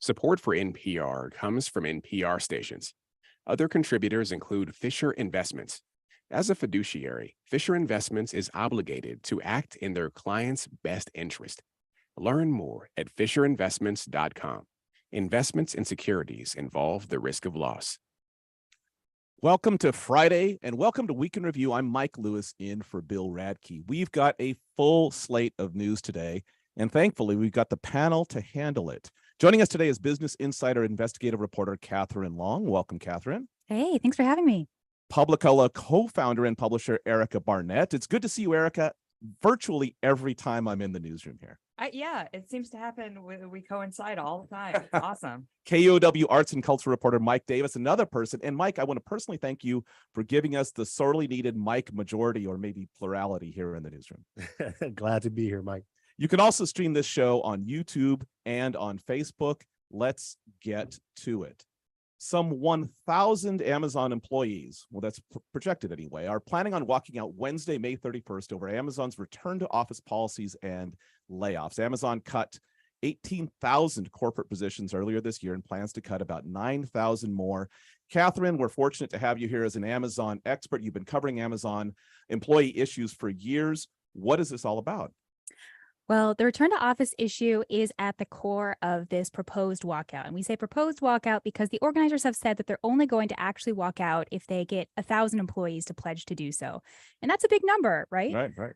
Support for NPR comes from NPR stations. Other contributors include Fisher Investments. As a fiduciary, Fisher Investments is obligated to act in their clients' best interest. Learn more at fisherinvestments.com. Investments in securities involve the risk of loss. Welcome to Friday and welcome to Week in Review. I'm Mike Lewis in for Bill Radke. We've got a full slate of news today, and thankfully we've got the panel to handle it. Joining us today is Business Insider investigative reporter Katherine Long. Welcome, Katherine. Hey, thanks for having me. Publicola co-founder and publisher Erica Barnett. It's good to see you, Erica, virtually every time I'm in the newsroom here. Yeah, it seems to happen. We coincide all the time. Awesome. KUOW arts and culture reporter Mike Davis, another person. And Mike, I want to personally thank you for giving us the sorely needed Mike majority or maybe plurality here in the newsroom. Glad to be here, Mike. You can also stream this show on YouTube and on Facebook. Let's get to it. Some 1,000 Amazon employees, well, that's projected anyway, are planning on walking out Wednesday, May 31st over Amazon's return to office policies and layoffs. Amazon cut 18,000 corporate positions earlier this year and plans to cut about 9,000 more. Katherine, we're fortunate to have you here as an Amazon expert. You've been covering Amazon employee issues for years. What is this all about? Well, the return to office issue is at the core of this proposed walkout. And we say proposed walkout because the organizers have said that they're only going to actually walk out if they get 1,000 employees to pledge to do so. And that's a big number, right? Right.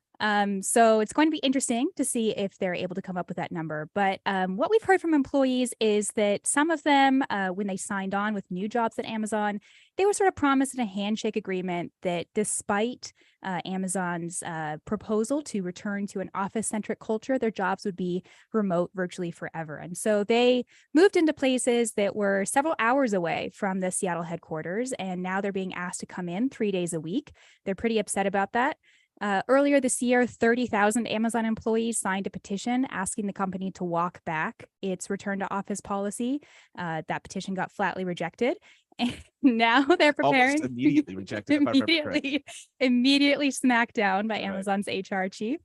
So it's going to be interesting to see if they're able to come up with that number. But what we've heard from employees is that some of them, when they signed on with new jobs at Amazon, they were sort of promised in a handshake agreement that despite Amazon's proposal to return to an office-centric culture, their jobs would be remote virtually forever. And so they moved into places that were several hours away from the Seattle headquarters, and now they're being asked to come in 3 days a week. They're pretty upset about that. Earlier this year, 30,000 Amazon employees signed a petition asking the company to walk back its return to office policy. That petition got flatly rejected. And now they're preparing. Almost immediately rejected. immediately smacked down by Amazon's HR chief.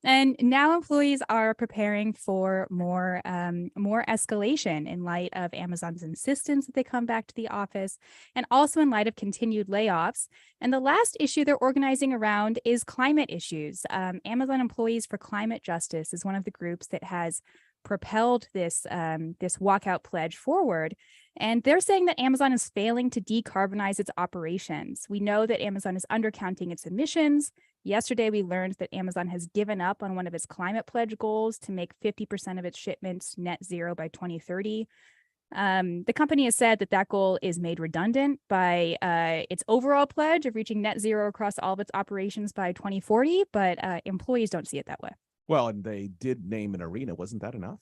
And now employees are preparing for more escalation in light of Amazon's insistence that they come back to the office, and also in light of continued layoffs. And the last issue they're organizing around is climate issues. Amazon Employees for Climate Justice is one of the groups that has propelled this walkout pledge forward. And they're saying that Amazon is failing to decarbonize its operations. We know that Amazon is undercounting its emissions. Yesterday, we learned that Amazon has given up on one of its climate pledge goals to make 50% of its shipments net zero by 2030. The company has said that that goal is made redundant by its overall pledge of reaching net zero across all of its operations by 2040, but employees don't see it that way. Well, and they did name an arena. Wasn't that enough?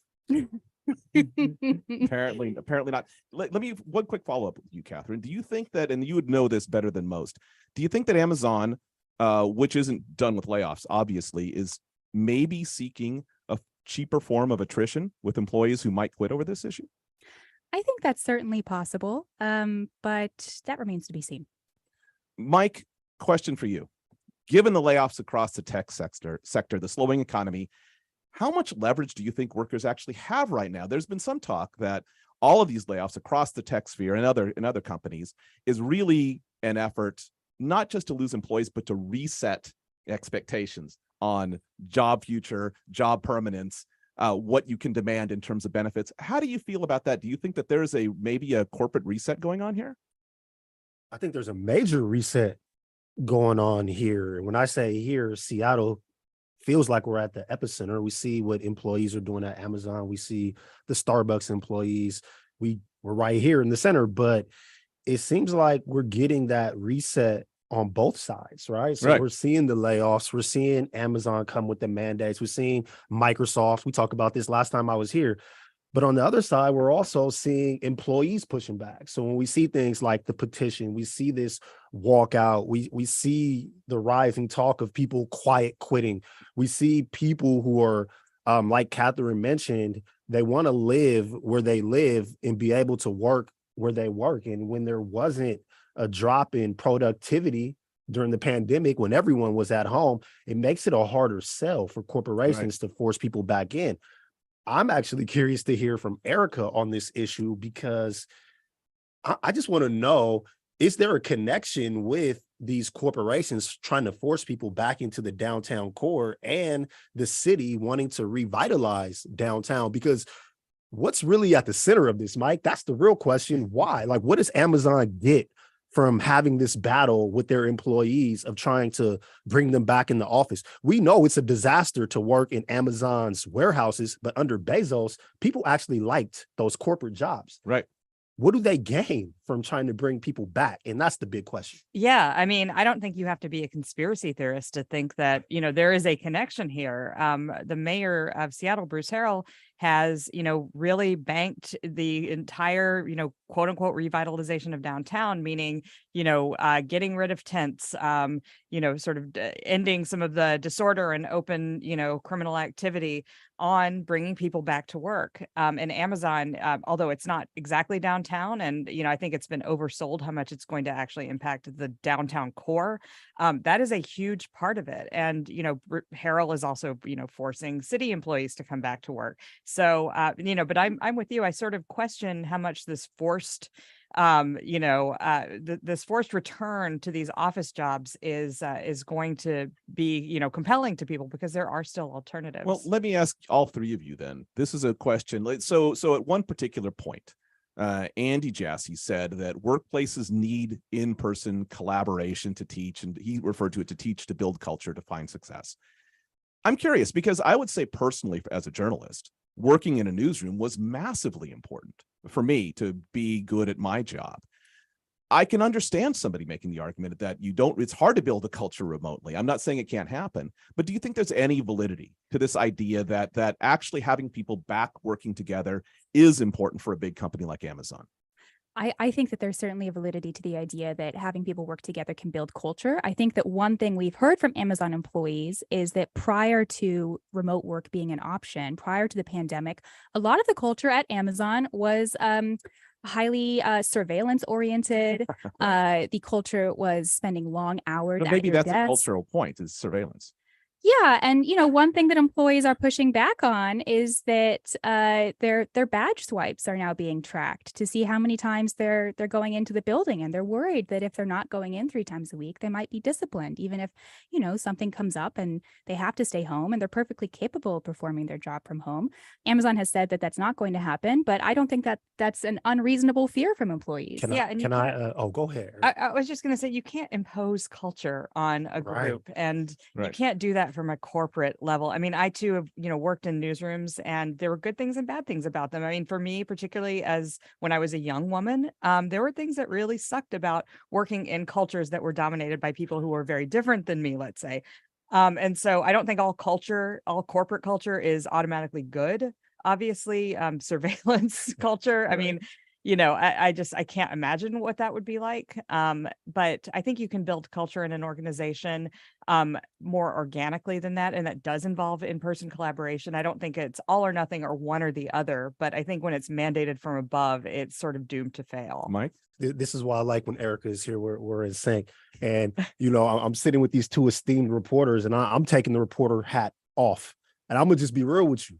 Apparently not. Let me one quick follow-up with you, Katherine. Do you think that, and you would know this better than most, do you think that Amazon, which isn't done with layoffs, obviously, is maybe seeking a cheaper form of attrition with employees who might quit over this issue? I think that's certainly possible, but that remains to be seen. Mike, question for you. Given the layoffs across the tech sector, the slowing economy, how much leverage do you think workers actually have right now? There's been some talk that all of these layoffs across the tech sphere and other companies is really an effort not just to lose employees, but to reset expectations on job future, job permanence, what you can demand in terms of benefits. How do you feel about that? Do you think that there is maybe a corporate reset going on here? I think there's a major reset going on here. When I say here, Seattle feels like we're at the epicenter. We see what employees are doing at Amazon. We see the Starbucks employees. We're right here in the center, but it seems like we're getting that reset on both sides, right? So We're seeing the layoffs. We're seeing Amazon come with the mandates. We're seeing Microsoft. We talked about this last time I was here. But on the other side, we're also seeing employees pushing back. So when we see things like the petition, we see this walkout, we see the rising talk of people quiet quitting. We see people who are, like Katherine mentioned, they want to live where they live and be able to work where they work. And when there wasn't a drop in productivity during the pandemic, when everyone was at home, it makes it a harder sell for corporations to force people back in. I'm actually curious to hear from Erica on this issue because I just want to know, is there a connection with these corporations trying to force people back into the downtown core and the city wanting to revitalize downtown? Because what's really at the center of this, Mike? That's the real question. Why? Like, what does Amazon get from having this battle with their employees of trying to bring them back in the office? We know it's a disaster to work in Amazon's warehouses, but under Bezos, people actually liked those corporate jobs. Right. What do they gain from trying to bring people back? And that's the big question. Yeah, I mean, I don't think you have to be a conspiracy theorist to think that, there is a connection here. The mayor of Seattle, Bruce Harrell, has, really banked the entire, quote unquote, revitalization of downtown, meaning, getting rid of tents, sort of ending some of the disorder and open, criminal activity on bringing people back to work. And Amazon, although it's not exactly downtown, and, I think it's been oversold how much it's going to actually impact the downtown core. That is a huge part of it. And, Harrell is also, forcing city employees to come back to work. So, but I'm with you. I sort of question how much this forced, this forced return to these office jobs is going to be, compelling to people, because there are still alternatives. Well, let me ask all three of you then. This is a question. So at one particular point, Andy Jassy said that workplaces need in-person collaboration to teach, and he referred to it to teach, to build culture, to find success. I'm curious, because I would say personally, as a journalist, working in a newsroom was massively important for me to be good at my job. I can understand somebody making the argument that it's hard to build a culture remotely. I'm not saying it can't happen, but do you think there's any validity to this idea that actually having people back working together is important for a big company like Amazon? I think that there's certainly a validity to the idea that having people work together can build culture. I think that one thing we've heard from Amazon employees is that prior to remote work being an option, prior to the pandemic, a lot of the culture at Amazon was highly surveillance oriented. The culture was spending long hours But at maybe your that's desk. a cultural point, is surveillance. Yeah, and one thing that employees are pushing back on is that their badge swipes are now being tracked to see how many times they're going into the building, and they're worried that if they're not going in 3 times a week, they might be disciplined, even if something comes up and they have to stay home and they're perfectly capable of performing their job from home. Amazon has said that that's not going to happen, but I don't think that that's an unreasonable fear from employees. Go ahead. I was just going to say, you can't impose culture on a Right. group, and you Right. can't do that from a corporate level. I mean, I too have, worked in newsrooms, and there were good things and bad things about them. I mean, for me, particularly as when I was a young woman, there were things that really sucked about working in cultures that were dominated by people who were very different than me, let's say. And so I don't think all corporate culture is automatically good. Obviously, surveillance culture. I mean, I can't imagine what that would be like. But I think you can build culture in an organization more organically than that. And that does involve in-person collaboration. I don't think it's all or nothing or one or the other, but I think when it's mandated from above, it's sort of doomed to fail. Mike? This is why I like when Erica is here. We're in sync. And, I'm sitting with these two esteemed reporters, and I'm taking the reporter hat off. And I'm going to just be real with you.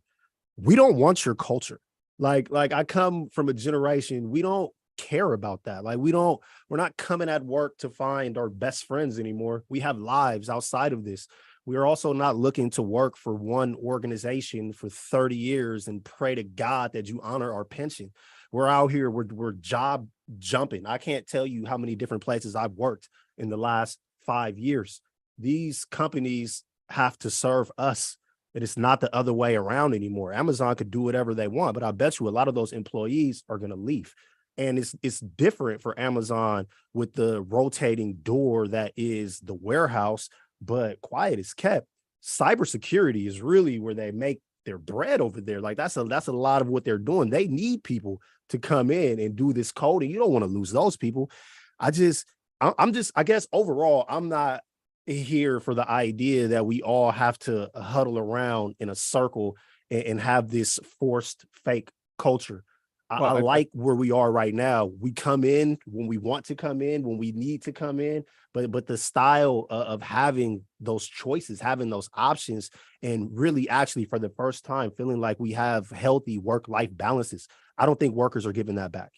We don't want your culture. Like I come from a generation, we don't care about that. Like we're not coming at work to find our best friends anymore. We have lives outside of this. We are also not looking to work for one organization for 30 years and pray to God that you honor our pension. We're out here, we're job jumping. I can't tell you how many different places I've worked in the last 5 years. These companies have to serve us. And it's not the other way around anymore. Amazon could do whatever they want, but I bet you a lot of those employees are going to leave. And it's different for Amazon with the rotating door that is the warehouse, but quiet is kept. Cybersecurity is really where they make their bread over there. Like that's a lot of what they're doing. They need people to come in and do this coding. You don't want to lose those people. I guess overall, I'm not here for the idea that we all have to huddle around in a circle and have this forced fake culture. I like where we are right now. We come in when we want to come in, when we need to come in, but the style of having those choices, having those options, and really actually for the first time feeling like we have healthy work-life balances. I don't think workers are giving that back.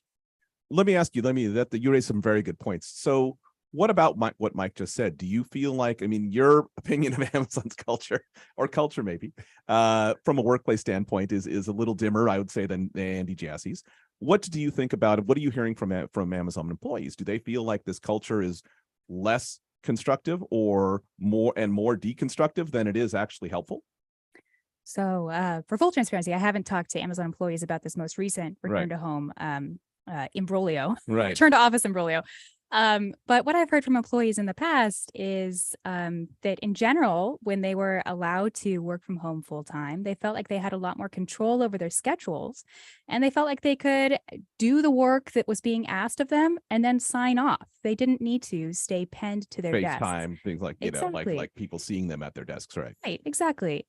Let me ask you, you raised some very good points. So what about what Mike just said? Do you feel like, I mean, your opinion of Amazon's culture or culture maybe from a workplace standpoint is a little dimmer, I would say, than Andy Jassy's. What do you think about it? What are you hearing from Amazon employees? Do they feel like this culture is less constructive or more deconstructive than it is actually helpful? So for full transparency, I haven't talked to Amazon employees about this most recent return to home imbroglio, return to office imbroglio. But what I've heard from employees in the past is that in general, when they were allowed to work from home full time, they felt like they had a lot more control over their schedules, and they felt like they could do the work that was being asked of them and then sign off. They didn't need to stay penned to their desks. FaceTime, things like, like people seeing them at their desks, right? Right, exactly.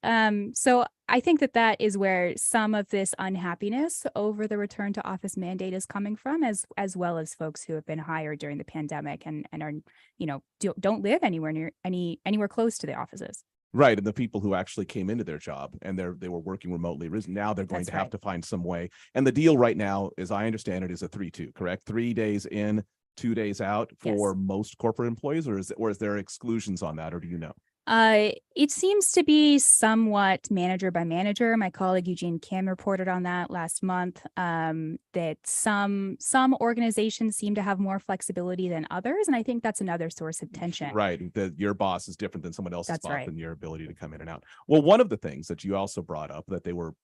So I think that is where some of this unhappiness over the return to office mandate is coming from, as well as folks who have been hired during the pandemic and are, don't live anywhere close to the offices. Right. And the people who actually came into their job and they were working remotely, now they're going to have to find some way. And the deal right now, as I understand it, is a 3-2, correct? 3 days in, 2 days out for most corporate employees, or is there exclusions on that, or do you know? It seems to be somewhat manager by manager. My colleague Eugene Kim reported on that last month, that some organizations seem to have more flexibility than others. And I think that's another source of tension. Right. That your boss is different than someone else's boss and your ability to come in and out. Well, one of the things that you also brought up that they were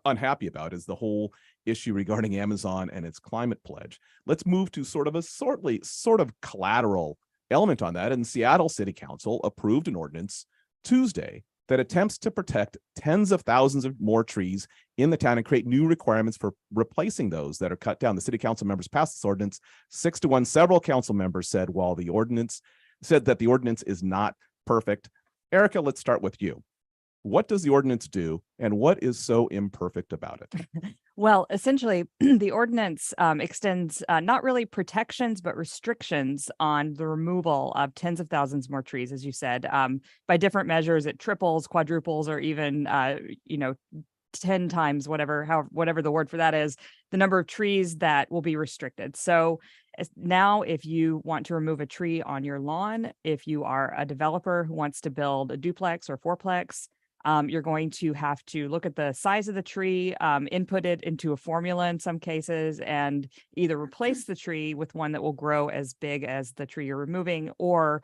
unhappy about is the whole issue regarding Amazon and its climate pledge. Let's move to sort of collateral element on that. And Seattle City Council approved an ordinance Tuesday that attempts to protect tens of thousands of more trees in the town and create new requirements for replacing those that are cut down. The city council members passed this ordinance 6-1. Several council members said that the ordinance is not perfect. Erica, let's start with you. What does the ordinance do, and what is so imperfect about it? Well, essentially, the ordinance extends not really protections, but restrictions on the removal of tens of thousands more trees, as you said. By different measures, it triples, quadruples, or even 10 times whatever the word for that is, the number of trees that will be restricted. So now, if you want to remove a tree on your lawn, if you are a developer who wants to build a duplex or fourplex, you're going to have to look at the size of the tree, input it into a formula in some cases, and either replace the tree with one that will grow as big as the tree you're removing, or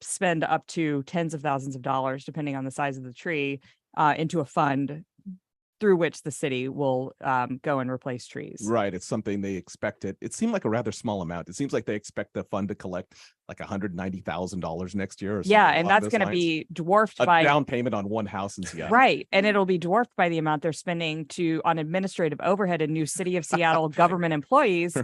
spend up to tens of thousands of dollars, depending on the size of the tree, into a fund through which the city will go and replace trees. Right. It's something they expected. It seemed like a rather small amount. It seems like they expect the fund to collect like $190,000 next year. Or yeah, and that's going to be dwarfed by down payment on one house in Seattle. Right, and it'll be dwarfed by the amount they're spending on administrative overhead and new City of Seattle government employees,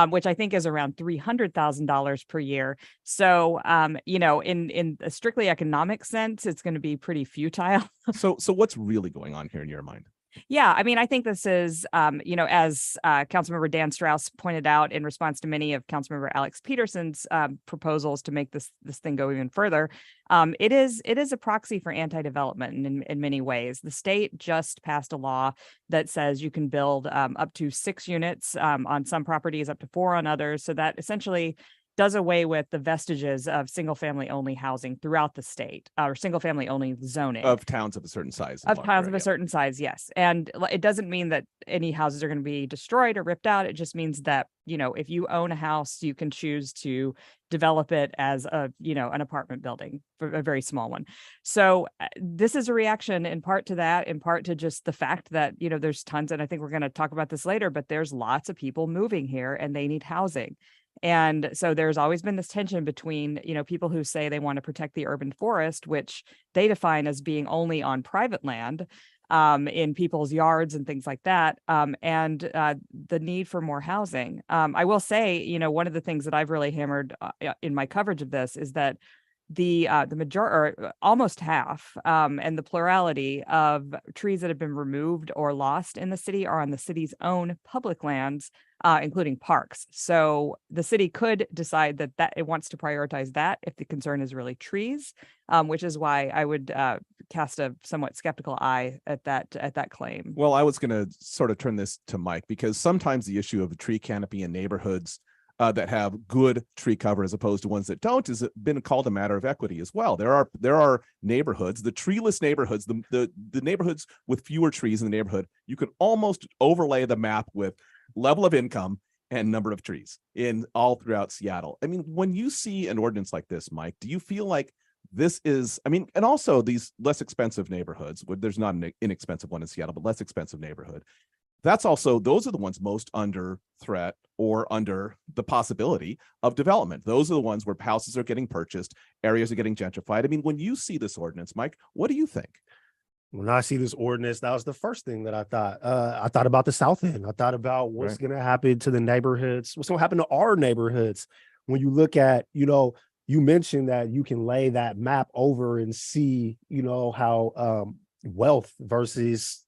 which I think is around $300,000 per year. So, in a strictly economic sense, it's going to be pretty futile. So what's really going on here in your mind? Yeah, I mean, I think this is, as Councilmember Dan Strauss pointed out in response to many of Councilmember Alex Peterson's proposals to make this thing go even further, it is a proxy for anti-development in many ways. The state just passed a law that says you can build up to 6 units on some properties, up to 4 on others. So that essentially does away with the vestiges of single family only housing throughout the state, or single family only zoning of towns of a certain size. A certain size, yes. And it doesn't mean that any houses are going to be destroyed or ripped out. It just means that, if you own a house, you can choose to develop it as an apartment building, for a very small one. So this is a reaction in part to that, in part to just the fact that, there's tons, and I think we're going to talk about this later, but there's lots of people moving here and they need housing. And so there's always been this tension between, people who say they want to protect the urban forest, which they define as being only on private land, in people's yards and things like that, and the need for more housing. I will say, one of the things that I've really hammered in my coverage of this is that the major or almost half, and the plurality of trees that have been removed or lost in the city are on the city's own public lands, including parks. So the city could decide that it wants to prioritize that if the concern is really trees, which is why I would cast a somewhat skeptical eye at that claim. Well, I was going to sort of turn this to Mike, because sometimes the issue of a tree canopy in neighborhoods that have good tree cover as opposed to ones that don't has been called a matter of equity as well. There are neighborhoods, the treeless neighborhoods, the neighborhoods with fewer trees in the neighborhood, you can almost overlay the map with level of income and number of trees in all throughout Seattle. I mean, when you see an ordinance like this, Mike, do you feel like this is, I mean, and also these less expensive neighborhoods, there's not an inexpensive one in Seattle, but less expensive neighborhood, that's also, those are the ones most under threat or under the possibility of development. Those are the ones where houses are getting purchased, areas are getting gentrified. I mean, when you see this ordinance, Mike, what do you think? When I see this ordinance, that was the first thing that I thought. I thought about the South End. I thought about what's going to happen to the neighborhoods, what's going to happen to our neighborhoods. When you look at, you mentioned that you can lay that map over and see, how wealth versus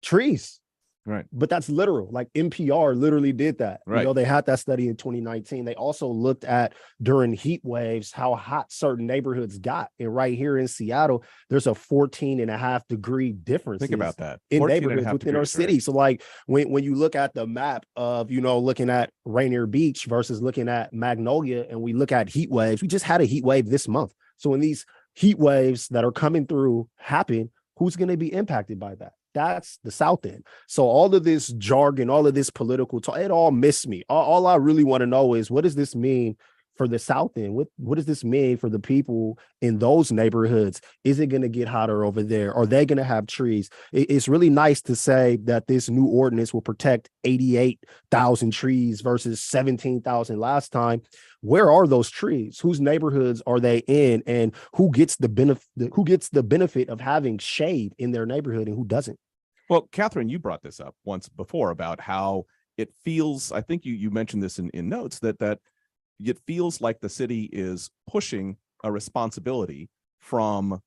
trees. Right. But that's literal. Like NPR literally did that. Right. They had that study in 2019. They also looked at during heat waves, how hot certain neighborhoods got. And right here in Seattle, there's a 14.5-degree difference. Think about that. In neighborhoods within our city. Right. So like when you look at the map of, looking at Rainier Beach versus looking at Magnolia, and we look at heat waves, we just had a heat wave this month. So when these heat waves that are coming through happen, who's going to be impacted by that? That's the South End. So all of this jargon, all of this political talk, it all missed me. All I really want to know is, what does this mean for the South End? What does this mean for the people in those neighborhoods? Is it going to get hotter over there? Are they going to have trees? It's really nice to say that this new ordinance will protect 88,000 trees versus 17,000 last time. Where are those trees? Whose neighborhoods are they in? And who gets the benefit of having shade in their neighborhood and who doesn't? Well, Katherine, you brought this up once before about how it feels, I think you mentioned this in notes, that it feels like the city is pushing a responsibility from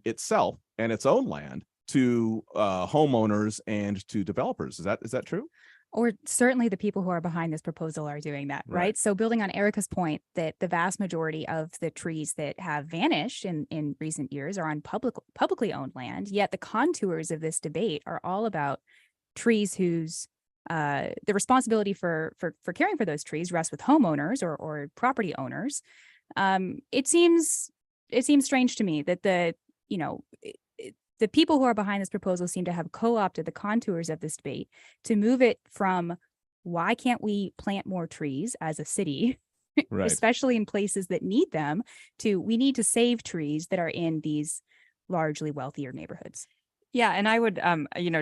itself and its own land to homeowners and to developers. Is that true? Or certainly the people who are behind this proposal are doing that, right? So building on Erica's point that the vast majority of the trees that have vanished in recent years are on publicly owned land, yet the contours of this debate are all about trees whose the responsibility for caring for those trees rests with homeowners or property owners. It seems strange to me that the people who are behind this proposal seem to have co-opted the contours of this debate to move it from why can't we plant more trees as a city, right, especially in places that need them, to we need to save trees that are in these largely wealthier neighborhoods. Yeah, and I would,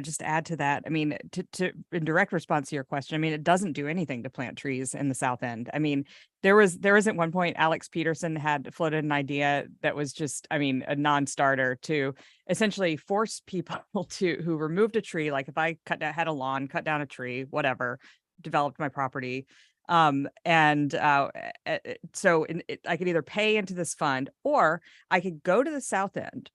just add to that. I mean, to in direct response to your question, I mean, it doesn't do anything to plant trees in the South End. I mean, there was at one point, Alex Peterson had floated an idea that was just, a non-starter to essentially force people who removed a tree, like if I had a lawn, cut down a tree, whatever, developed my property. So I could either pay into this fund, or I could go to the South End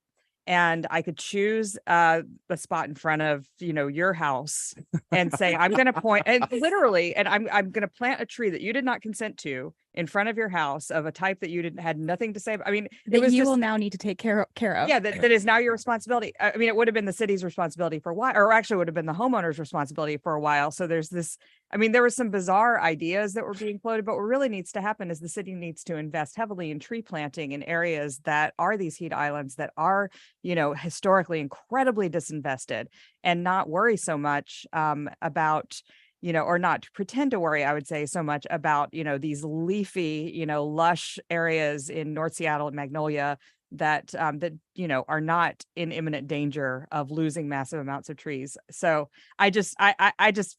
and I could choose a spot in front of, your house and say, I'm going to point, and literally, and I'm going to plant a tree that you did not consent to in front of your house of a type that you had nothing to say. I mean, that will now need to take care of. Yeah, that is now your responsibility. I mean, it would have been the city's responsibility for a while, or actually would have been the homeowner's responsibility for a while. So there's this, there were some bizarre ideas that were being floated, but what really needs to happen is the city needs to invest heavily in tree planting in areas that are these heat islands that are, historically incredibly disinvested, and not worry so much about, or not pretend to worry, I would say, so much about, these leafy, lush areas in North Seattle and Magnolia that are not in imminent danger of losing massive amounts of trees. So I just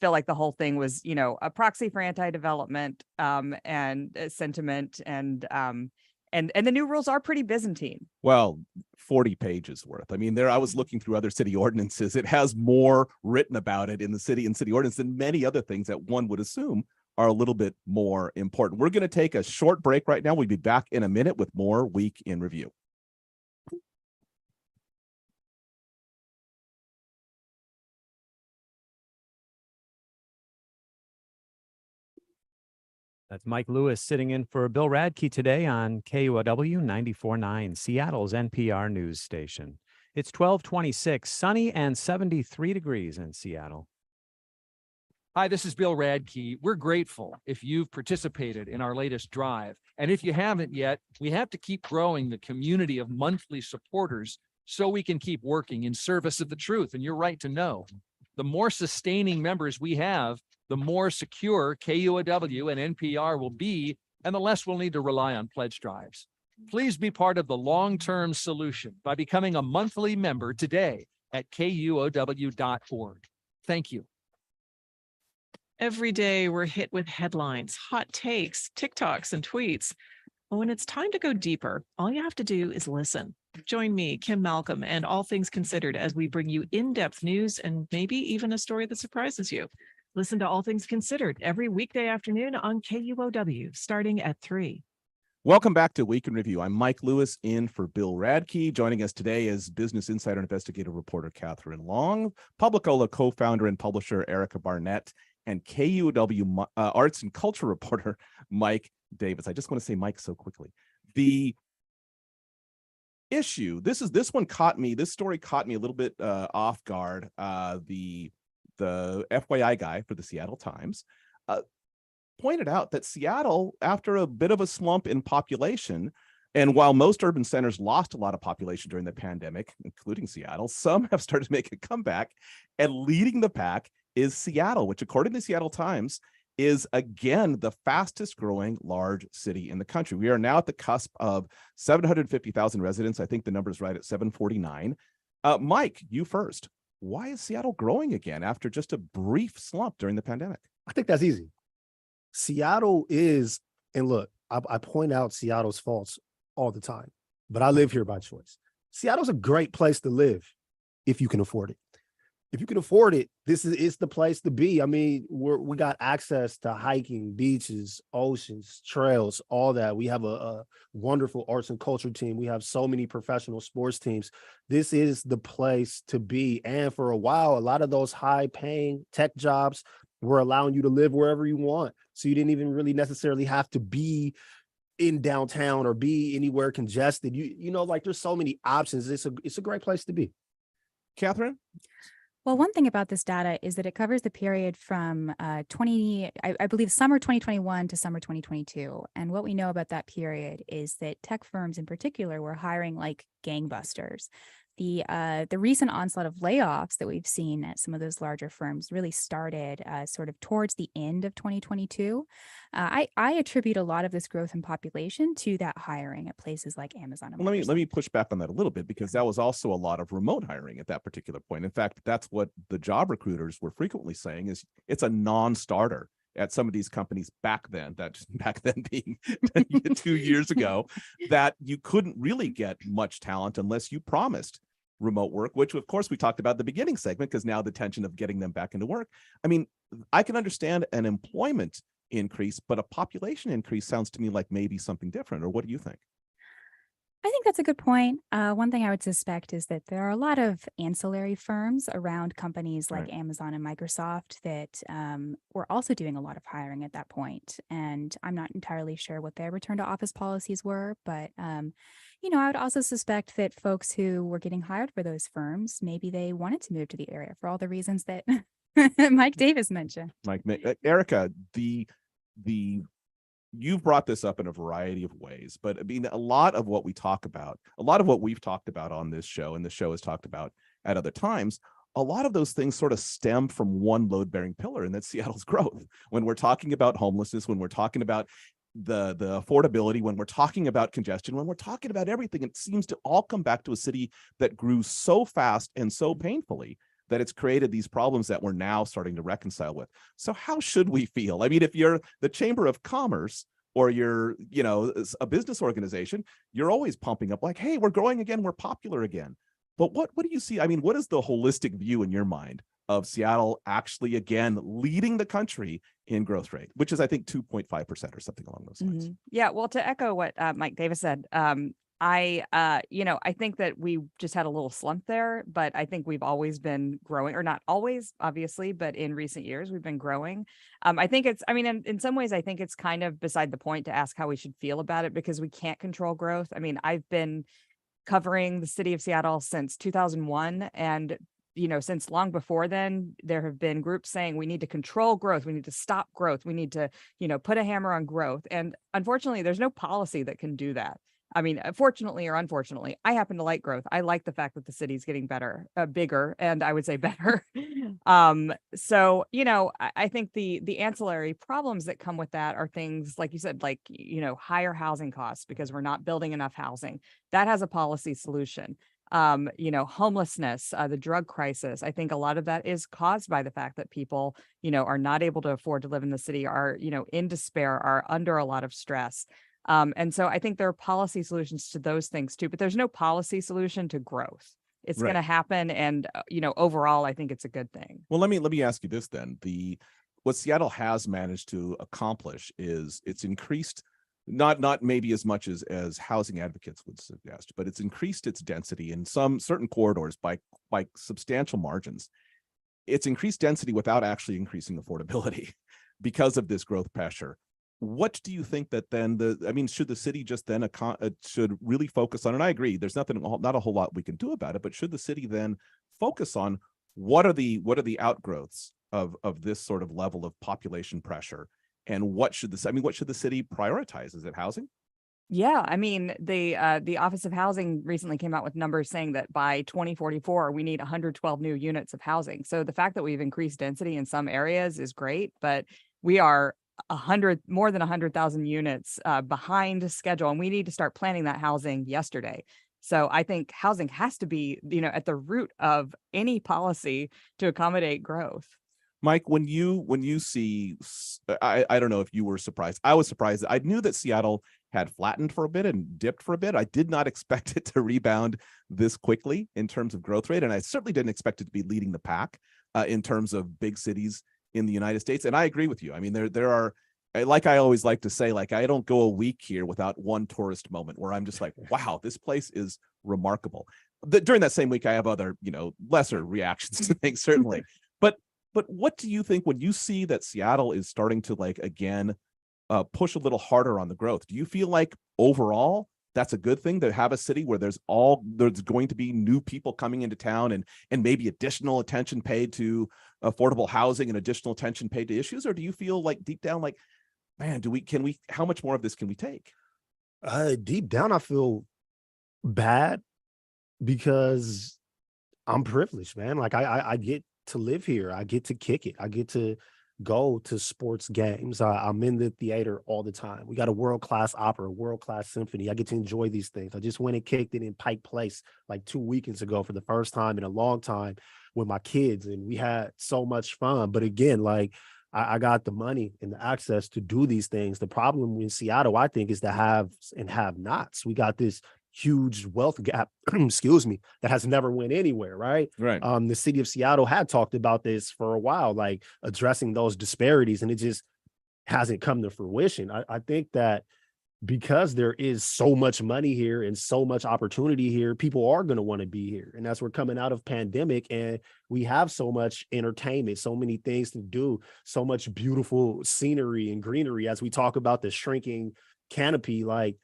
feel like the whole thing was, a proxy for anti-development and sentiment, and the new rules are pretty Byzantine. Well, 40 pages worth. I mean, I was looking through other city ordinances. It has more written about it in city ordinance than many other things that one would assume are a little bit more important. We're going to take a short break right now. We'll be back in a minute with more Week in Review. That's Mike Lewis sitting in for Bill Radke today on KUOW 94.9, Seattle's NPR news station. It's 12:26, sunny and 73 degrees in Seattle. Hi, this is Bill Radke. We're grateful if you've participated in our latest drive. And if you haven't yet, we have to keep growing the community of monthly supporters so we can keep working in service of the truth. And you're right to know. The more sustaining members we have, the more secure KUOW and NPR will be, and the less we'll need to rely on pledge drives. Please be part of the long-term solution by becoming a monthly member today at KUOW.org. Thank you. Every day we're hit with headlines, hot takes, TikToks, and tweets. But when it's time to go deeper, all you have to do is listen. Join me, Kim Malcolm, and All Things Considered as we bring you in-depth news and maybe even a story that surprises you. Listen to All Things Considered every weekday afternoon on KUOW, starting at 3. Welcome back to Week in Review. I'm Mike Lewis in for Bill Radke. Joining us today is Business Insider investigative reporter Katherine Long, Publicola co-founder and publisher Erica Barnett, and KUOW arts and culture reporter Mike Davis. I just want to say Mike so quickly. The issue, this story caught me a little bit off guard. The FYI guy for the Seattle Times pointed out that Seattle, after a bit of a slump in population, and while most urban centers lost a lot of population during the pandemic, including Seattle, some have started to make a comeback, and leading the pack is Seattle, which according to the Seattle Times is again the fastest growing large city in the country. We are now at the cusp of 750,000 residents. I think the number is right at 749. Mike, you first. Why is Seattle growing again after just a brief slump during the pandemic? I think that's easy. Seattle is, and look, I point out Seattle's faults all the time, but I live here by choice. Seattle's a great place to live if you can afford it. If you can afford it, it's the place to be. I mean, we got access to hiking, beaches, oceans, trails, all that. We have a wonderful arts and culture team. We have so many professional sports teams. This is the place to be. And for a while, a lot of those high-paying tech jobs were allowing you to live wherever you want. So you didn't even really necessarily have to be in downtown or be anywhere congested. You know, like there's so many options. It's a great place to be. Katherine? Well, one thing about this data is that it covers the period from I believe summer 2021 to summer 2022. And what we know about that period is that tech firms in particular were hiring like gangbusters. The recent onslaught of layoffs that we've seen at some of those larger firms really started sort of towards the end of 2022. I attribute a lot of this growth in population to that hiring at places like Amazon. And let me push back on that a little bit, because that was also a lot of remote hiring at that particular point. In fact, that's what the job recruiters were frequently saying is it's a non-starter at some of these companies back then being 2 years ago, that you couldn't really get much talent unless you promised remote work, which of course we talked about in the beginning segment, because now the tension of getting them back into work. I mean, I can understand an employment increase, but a population increase sounds to me like maybe something different. Or what do you think? I think that's a good point. One thing I would suspect is that there are a lot of ancillary firms around companies like Amazon and Microsoft that were also doing a lot of hiring at that point. And I'm not entirely sure what their return to office policies were, but I would also suspect that folks who were getting hired for those firms, maybe they wanted to move to the area for all the reasons that Mike Davis mentioned. Erica, you've brought this up in a variety of ways, but I mean, a lot of what we've talked about on this show, and the show has talked about at other times, a lot of those things sort of stem from one load-bearing pillar, and that's Seattle's growth. When we're talking about homelessness, when we're talking about the affordability, when we're talking about congestion, when we're talking about everything, it seems to all come back to a city that grew so fast and so painfully that it's created these problems that we're now starting to reconcile with. So how should we feel? I mean, if you're the Chamber of Commerce or you're, a business organization, you're always pumping up like, hey, we're growing again, we're popular again. But what do you see? I mean, what is the holistic view in your mind of Seattle actually again leading the country in growth rate, which is I think 2.5% or something along those lines. Yeah, well, to echo what Mike Davis said, I think that we just had a little slump there, but I think we've always been growing, or not always, obviously, but in recent years we've been growing. I think it's, I mean, in some ways, I think it's kind of beside the point to ask how we should feel about it because we can't control growth. I mean, I've been covering the city of Seattle since 2001, and since long before then, there have been groups saying we need to control growth, we need to stop growth, we need to, put a hammer on growth. And unfortunately, there's no policy that can do that. I mean, fortunately or unfortunately, I happen to like growth. I like the fact that the city's getting better, bigger, and I would say better. So, I think the ancillary problems that come with that are things like you said, like, higher housing costs because we're not building enough housing. That has a policy solution. Homelessness, the drug crisis. I think a lot of that is caused by the fact that people, are not able to afford to live in the city, are, in despair, are under a lot of stress. And so I think there are policy solutions to those things too, but there's no policy solution to growth. It's Right. going to happen. And, overall, I think it's a good thing. Well, let me ask you this then. What Seattle has managed to accomplish is it's increased, not maybe as much as housing advocates would suggest, but it's increased its density in some certain corridors by substantial margins. It's increased density without actually increasing affordability because of this growth pressure. What do you think that then should the city just then should really focus on, and I agree, there's not a whole lot we can do about it, but should the city then focus on what are the outgrowths of this sort of level of population pressure, and what should the city prioritize? Is it housing? Yeah, I mean, the Office of Housing recently came out with numbers saying that by 2044, we need 112 new units of housing. So the fact that we've increased density in some areas is great, but we are more than 100,000 units behind schedule, and we need to start planning that housing yesterday. So I think housing has to be, at the root of any policy to accommodate growth. Mike, when you see, I don't know if you were surprised. I was surprised. I knew that Seattle had flattened for a bit and dipped for a bit. I did not expect it to rebound this quickly in terms of growth rate, and I certainly didn't expect it to be leading the pack in terms of big cities in the United States. And I agree with you. I mean, there are, like I always like to say, like I don't go a week here without one tourist moment where I'm just like, wow, this place is remarkable. During that same week, I have other, lesser reactions to things, certainly. But what do you think when you see that Seattle is starting to again push a little harder on the growth? Do you feel like overall that's a good thing to have a city where there's going to be new people coming into town and maybe additional attention paid to affordable housing and additional attention paid to issues? Or do you feel like deep down, like, man, how much more of this can we take? Deep down, I feel bad because I'm privileged, man. Like I get to live here. I get to kick it. I get to go to sports games. I'm in the theater all the time. We got a world-class opera, world-class symphony. I get to enjoy these things. I just went and kicked it in Pike Place like 2 weekends ago for the first time in a long time with my kids, and we had so much fun. But again, like I got the money and the access to do these things. The problem in Seattle, I think, is the haves and have-nots. We got this huge wealth gap, excuse me, that has never went anywhere, right? Right. The city of Seattle had talked about this for a while, like addressing those disparities, and it just hasn't come to fruition. I think that because there is so much money here and so much opportunity here, people are going to want to be here. And as we're coming out of pandemic and we have so much entertainment, so many things to do, so much beautiful scenery and greenery, as we talk about the shrinking canopy, like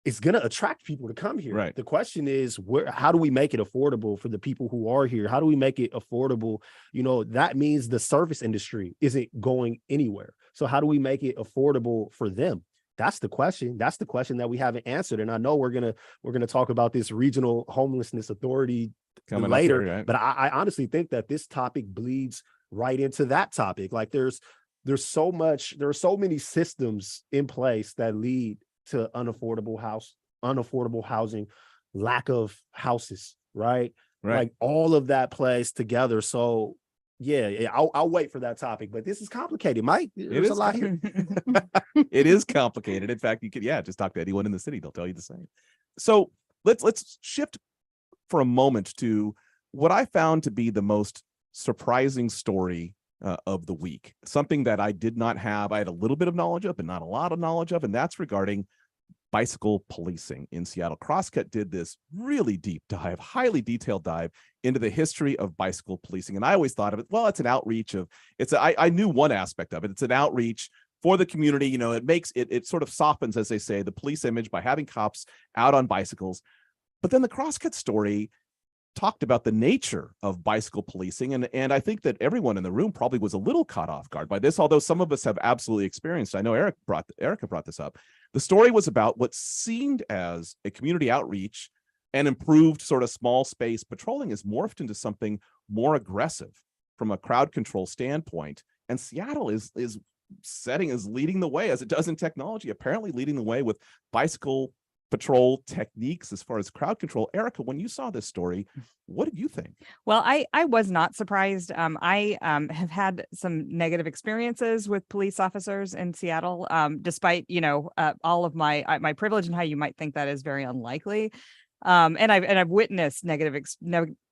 it's going to attract people to come here. Right. The question is, how do we make it affordable for the people who are here? How do we make it affordable? That means the service industry isn't going anywhere. So how do we make it affordable for them? That's the question. That's the question that we haven't answered. And I know we're gonna talk about this regional homelessness authority Coming later, up there, right? but I honestly think that this topic bleeds right into that topic. Like there are so many systems in place that lead to unaffordable housing, lack of houses, right? Like all of that plays together. So yeah, I'll wait for that topic, but this is complicated, Mike. There's a lot here. It is complicated. In fact, you could, just talk to anyone in the city. They'll tell you the same. So let's shift for a moment to what I found to be the most surprising story of the week, something that I did not have, I had a little bit of knowledge of, but not a lot of knowledge of, and that's regarding bicycle policing in Seattle. Crosscut did this really deep dive, highly detailed dive into the history of bicycle policing. And I always thought of it, well, it's an outreach of, I knew one aspect of it. It's an outreach for the community. You know, it makes it sort of softens, as they say, the police image by having cops out on bicycles. But then the Crosscut story talked about the nature of bicycle policing. And I think that everyone in the room probably was a little caught off guard by this, although some of us have absolutely experienced. I know Erica brought this up. The story was about what seemed as a community outreach and improved sort of small space patrolling is morphed into something more aggressive from a crowd control standpoint. And Seattle is leading the way, as it does in technology, apparently leading the way with bicycle patrol techniques as far as crowd control. Erica, when you saw this story, what did you think? Well, I was not surprised. I have had some negative experiences with police officers in Seattle, despite, all of my privilege and how you might think that is very unlikely. And I've witnessed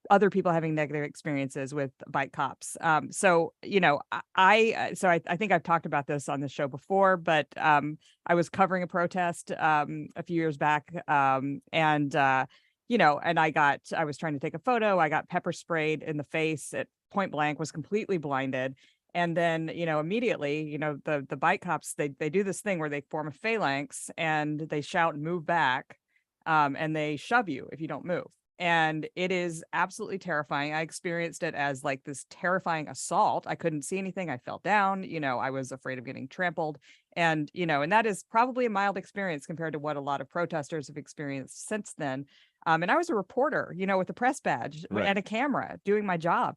other people having negative experiences with bike cops. So I think I've talked about this on the show before, but I was covering a protest a few years back, and I was trying to take a photo. I got pepper sprayed in the face at point blank, was completely blinded. And then, immediately, the bike cops, they do this thing where they form a phalanx and they shout and move back. And they shove you if you don't move. And it is absolutely terrifying. I experienced it as like this terrifying assault. I couldn't see anything. I fell down. I was afraid of getting trampled. And, and that is probably a mild experience compared to what a lot of protesters have experienced since then. And I was a reporter, with a press badge and a camera doing my job.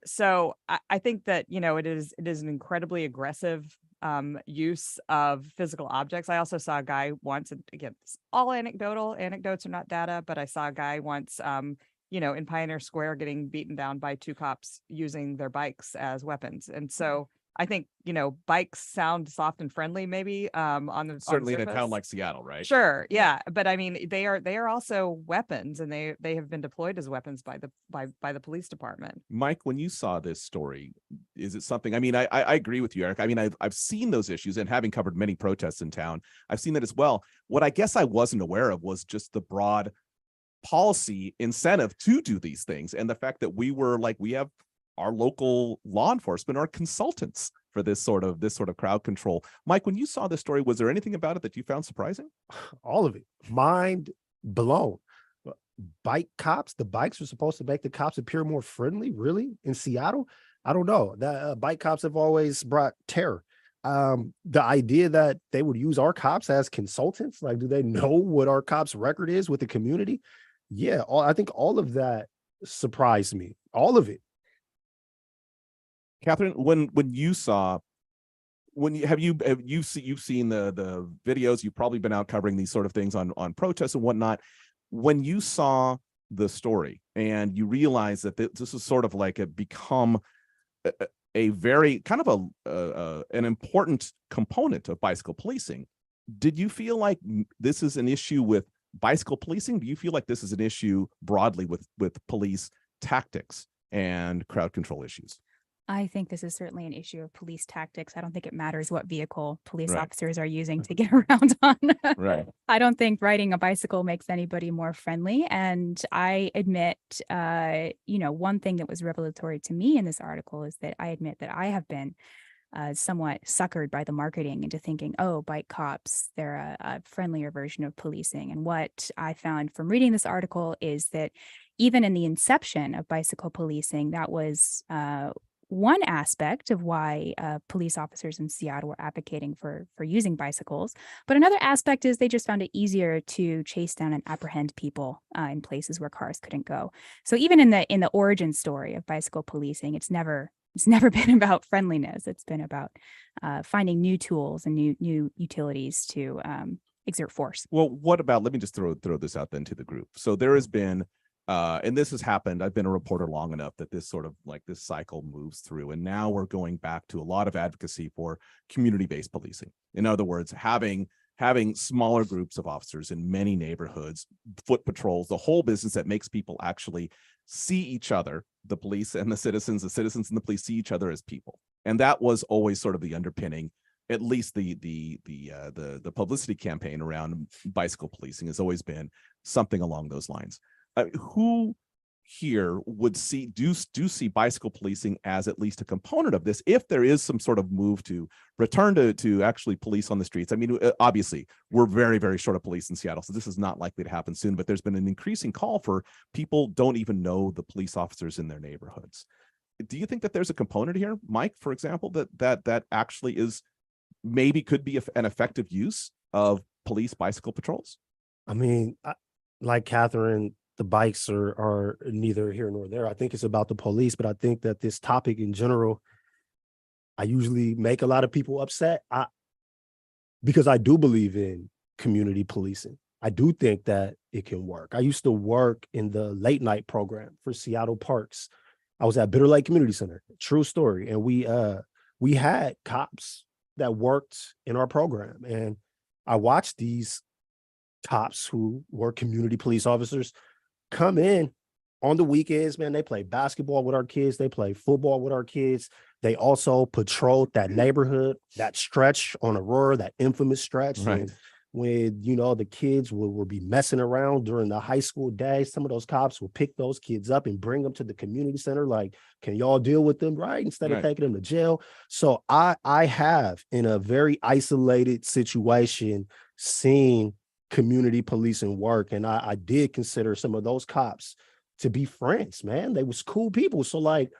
So I think that, it is an incredibly aggressive use of physical objects. I also saw a guy once, and again, it's all anecdotes are not data, but I saw a guy once, in Pioneer Square getting beaten down by two cops using their bikes as weapons. And so I think, bikes sound soft and friendly, maybe certainly on in a town like Seattle, right? Sure. Yeah. But I mean, they are also weapons, and they have been deployed as weapons by the police department. Mike, when you saw this story, is it something, I mean, I agree with you, Eric. I mean, I've seen those issues, and having covered many protests in town, I've seen that as well. What I guess I wasn't aware of was just the broad policy incentive to do these things. And the fact that we have our local law enforcement are consultants for this sort of crowd control. Mike, when you saw this story, was there anything about it that you found surprising? All of it. Mind blown. Bike cops, the bikes were supposed to make the cops appear more friendly, really, in Seattle? I don't know. The bike cops have always brought terror. The idea that they would use our cops as consultants, like, do they know what our cops' record is with the community? Yeah, I think all of that surprised me. All of it. Katherine, when you saw, you've seen the videos, you've probably been out covering these sort of things on protests and whatnot. When you saw the story and you realize that this is sort of like become a very kind of an important component of bicycle policing, did you feel like this is an issue with bicycle policing? Do you feel like this is an issue broadly with police tactics and crowd control issues? I think this is certainly an issue of police tactics. I don't think it matters what vehicle police Right. officers are using to get around on. Right. I don't think riding a bicycle makes anybody more friendly. And I admit, one thing that was revelatory to me in this article is that I admit that I have been somewhat suckered by the marketing into thinking, oh, bike cops, they're a friendlier version of policing. And what I found from reading this article is that even in the inception of bicycle policing, that was one aspect of why police officers in Seattle were advocating for using bicycles. But another aspect is they just found it easier to chase down and apprehend people in places where cars couldn't go. So even in the origin story of bicycle policing, it's never been about friendliness. It's been about finding new tools and new utilities to exert force. Well, what about, let me just throw this out then to the group. So there has been, and this has happened, I've been a reporter long enough that this sort of like this cycle moves through. And now we're going back to a lot of advocacy for community-based policing. In other words, having smaller groups of officers in many neighborhoods, foot patrols, the whole business that makes people actually see each other, the police and the citizens and the police see each other as people. And that was always sort of the underpinning, at least the publicity campaign around bicycle policing has always been something along those lines. Who here would see bicycle policing as at least a component of this, if there is some sort of move to return to actually police on the streets? I mean, obviously we're very, very short of police in Seattle, so this is not likely to happen soon, but there's been an increasing call for people don't even know the police officers in their neighborhoods. Do you think that there's a component here, Mike, for example, that actually is maybe could be an effective use of police bicycle patrols? I mean, like Catherine, the bikes are neither here nor there. I think it's about the police, but I think that this topic in general, I usually make a lot of people upset because I do believe in community policing. I do think that it can work. I used to work in the late night program for Seattle Parks. I was at Bitter Lake Community Center, true story. And we had cops that worked in our program. And I watched these cops who were community police officers come in on the weekends, man. They play basketball with our kids. They play football with our kids. They also patrolled that neighborhood, that stretch on Aurora, that infamous stretch. Right. And when, the kids will be messing around during the high school days, some of those cops will pick those kids up and bring them to the community center. Like, can y'all deal with them, right? Instead of taking them to jail. So I have, in a very isolated situation, seen community policing work. And I did consider some of those cops to be friends, man. They was cool people. So like,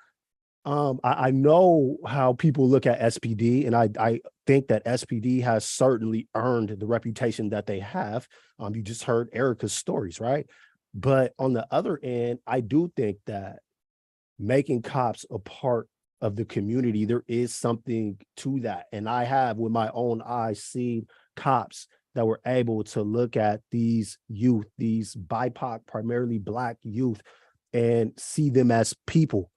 I know how people look at SPD, and I think that SPD has certainly earned the reputation that they have. You just heard Erica's stories, right? But on the other end, I do think that making cops a part of the community, there is something to that. And I have, with my own eyes, seen cops that were able to look at these youth, these BIPOC, primarily Black youth, and see them as people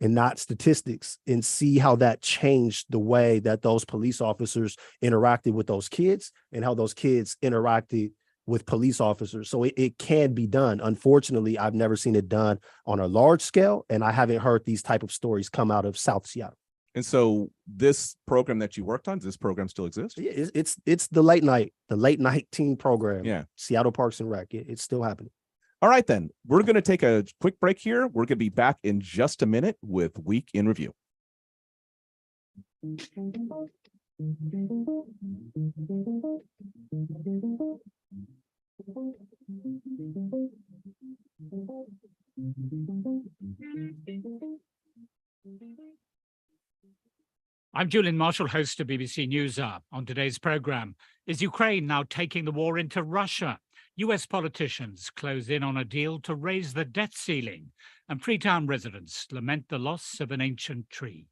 and not statistics, and see how that changed the way that those police officers interacted with those kids and how those kids interacted with police officers. So it can be done. Unfortunately, I've never seen it done on a large scale, and I haven't heard these type of stories come out of South Seattle. And so this program that you worked on, does this program still exist? Yeah, it's the late night teen program. Yeah. Seattle Parks and Rec. It's still happening. All right, then we're going to take a quick break here. We're going to be back in just a minute with Week in Review. I'm Julian Marshall, host of BBC News Hour. On today's program, is Ukraine now taking the war into Russia? US politicians close in on a deal to raise the debt ceiling, and Freetown residents lament the loss of an ancient tree.